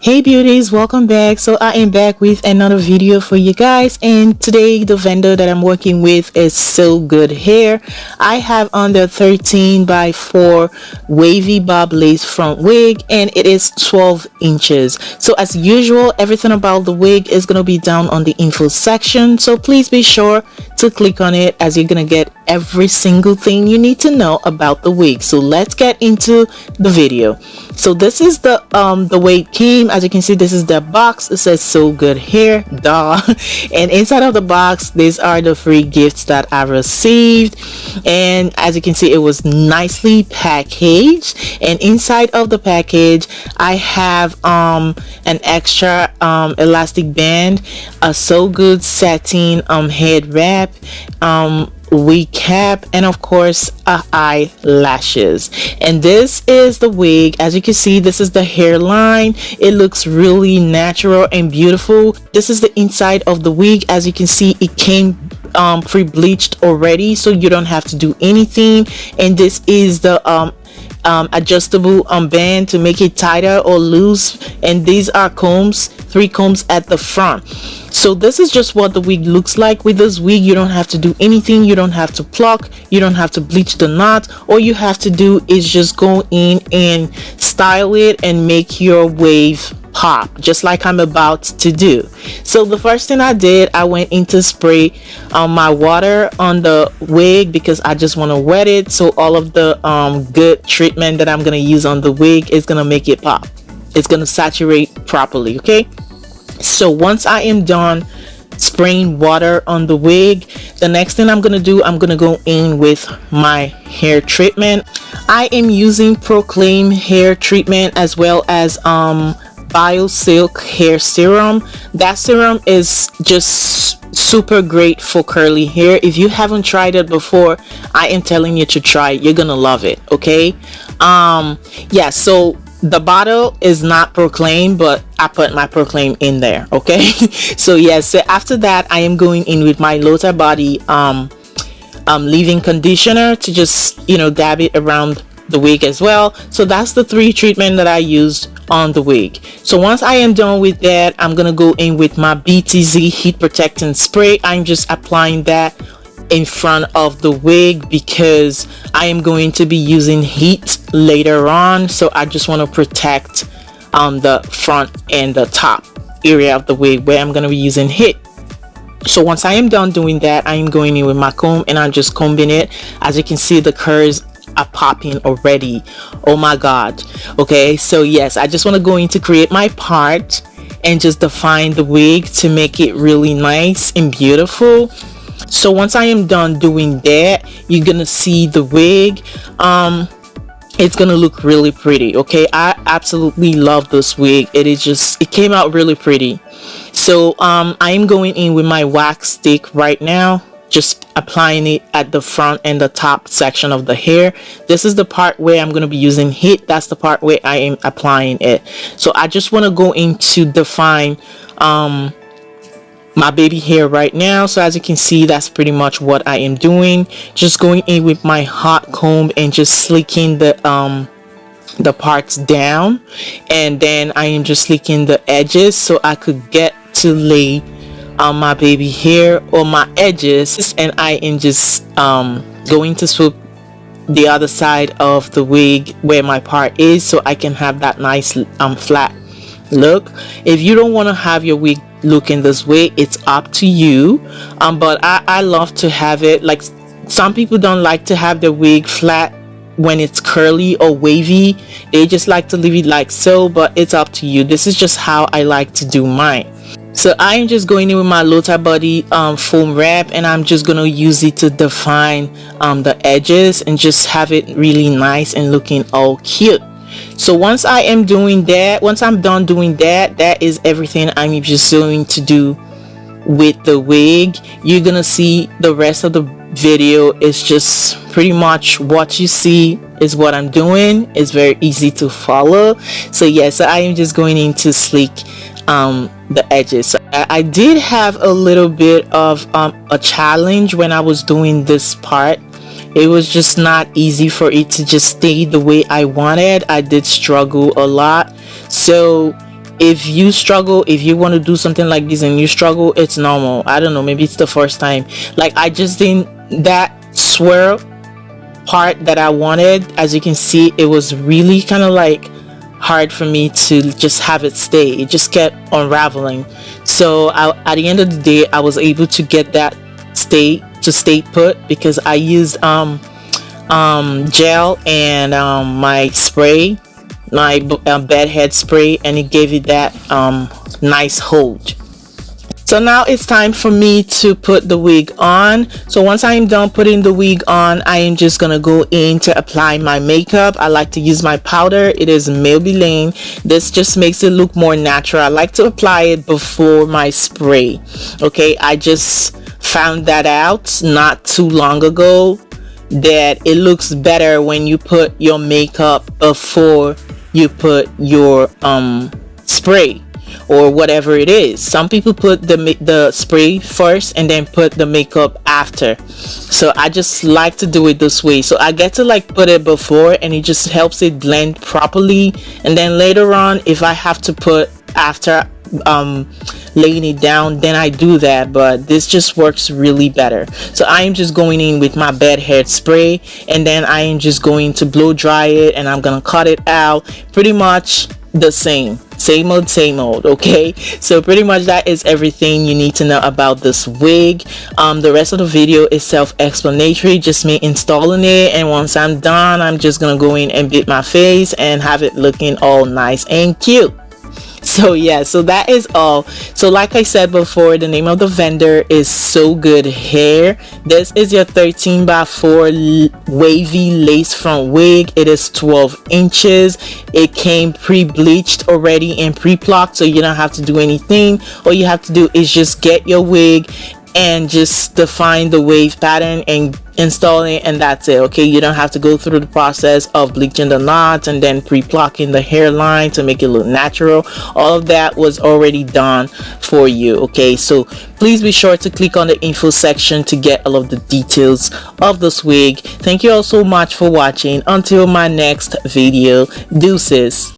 Hey beauties, welcome back. So I am back with another video for you guys, and today the vendor that I'm working with is Sogoodhair. I have on the 13 by 4 wavy bob lace front wig, and it is 12 inches. So as usual, everything about the wig is going to be down on the info section, so please be sure to click on it as you're going to get every single thing you need to know about the wig. So let's get into the video. So this is the way it came. As you can see, this is the box. It says Sogoodhair, duh. And inside of the box, these are the free gifts that I received, and as you can see, it was nicely packaged. And inside of the package, I have an extra elastic band, a So Good satin head wrap, wig cap, and of course eyelashes. And this is the wig. As you can see, this is the hairline. It looks really natural and beautiful. This is the inside of the wig. As you can see, it came pre-bleached already, so you don't have to do anything. And this is the adjustable band to make it tighter or loose, and these are combs, 3 combs at the front. So this is just what the wig looks like. With this wig, you don't have to do anything. You don't have to pluck, you don't have to bleach the knot. All you have to do is just go in and style it and make your wave pop, just like I'm about to do. So the first thing I did, I went in to spray my water on the wig because I just want to wet it, so all of the good treatment that I'm going to use on the wig is going to make it pop. It's going to saturate properly. Okay, so once I am done spraying water on the wig, the next thing I'm going to do, I'm going to go in with my hair treatment. I am using Proclaim hair treatment as well as Bio Silk hair serum. That serum is just super great for curly hair. If you haven't tried it before, I am telling you to try it. You're gonna love it. Okay, yeah, so the bottle is not Proclaim, but I put my Proclaim in there. Okay, so yes, so after that, I am going in with my Lotta Body leave-in conditioner to just, you know, dab it around the wig as well. So that's the 3 treatment that I used on the wig. So once I am done with that, I'm gonna go in with my BTZ heat protectant spray. I'm just applying that in front of the wig because I am going to be using heat later on, so I just want to protect the front and the top area of the wig where I'm going to be using heat. So once I am done doing that, I am going in with my comb and I'm just combing it. As you can see, the curls are popping already. Oh my god. Okay, so yes, I just want to go in to create my part and just define the wig to make it really nice and beautiful. So once I am done doing that, you're gonna see the wig. It's gonna look really pretty. Okay, I absolutely love this wig. It came out really pretty. So I am going in with my wax stick right now, just applying it at the front and the top section of the hair. This is the part where I'm going to be using heat. That's the part where I am applying it. So I just want to go in to define my baby hair right now. So as you can see, that's pretty much what I am doing. Just going in with my hot comb and just slicking the parts down, and then I am just slicking the edges so I could get to lay my baby hair on my edges, and I am just going to swoop the other side of the wig where my part is so I can have that nice flat look. If you don't want to have your wig looking this way, it's up to you, but I love to have it. Like, some people don't like to have their wig flat when it's curly or wavy. They just like to leave it like so, but it's up to you. This is just how I like to do mine. So I'm just going in with my Lotta Body foam wrap, and I'm just gonna use it to define the edges and just have it really nice and looking all cute. So once I am doing that, once I'm done doing that, that is everything I'm just going to do with the wig. You're gonna see the rest of the video is just pretty much what you see is what I'm doing. It's very easy to follow. So yes, so I am just going in to sleek the edges. So I did have a little bit of a challenge when I was doing this part. It was just not easy for it to just stay the way I wanted. I did struggle a lot. So if you struggle, if you want to do something like this and you struggle, it's normal. I don't know, maybe it's the first time. Like, I just didn't, that swirl part that I wanted, as you can see, it was really kind of like hard for me to just have it stay. It just kept unraveling. So at the end of the day, I was able to get that stay put because I used gel and my spray, my bed head spray, and it gave it that nice hold. So now it's time for me to put the wig on. So once I am done putting the wig on, I am just gonna go in to apply my makeup. I like to use my powder. It is Maybelline. This just makes it look more natural. I like to apply it before my spray. Okay, I just found that out not too long ago, that it looks better when you put your makeup before you put your spray or whatever it is. Some people put the spray first and then put the makeup after. So I just like to do it this way. So I get to like put it before, and it just helps it blend properly. And then later on, if I have to put after laying it down, then I do that. But this just works really better. So I am just going in with my bed head spray, and then I am just going to blow dry it, and I'm gonna cut it out pretty much the same old. Okay, so pretty much that is everything you need to know about this wig. The rest of the video is self-explanatory, just me installing it, and once I'm done, I'm just gonna go in and bit my face and have it looking all nice and cute. So yeah, so that is all. So like I said before, the name of the vendor is Sogoodhair. This is your 13x4 wavy lace front wig. It is 12 inches. It came pre-bleached already and pre-plucked, so you don't have to do anything. All you have to do is just get your wig and just define the wave pattern and install it, and that's it. Okay, you don't have to go through the process of bleaching the knots and then pre-plucking the hairline to make it look natural. All of that was already done for you. Okay, so please be sure to click on the info section to get all of the details of this wig. Thank you all so much for watching. Until my next video, deuces.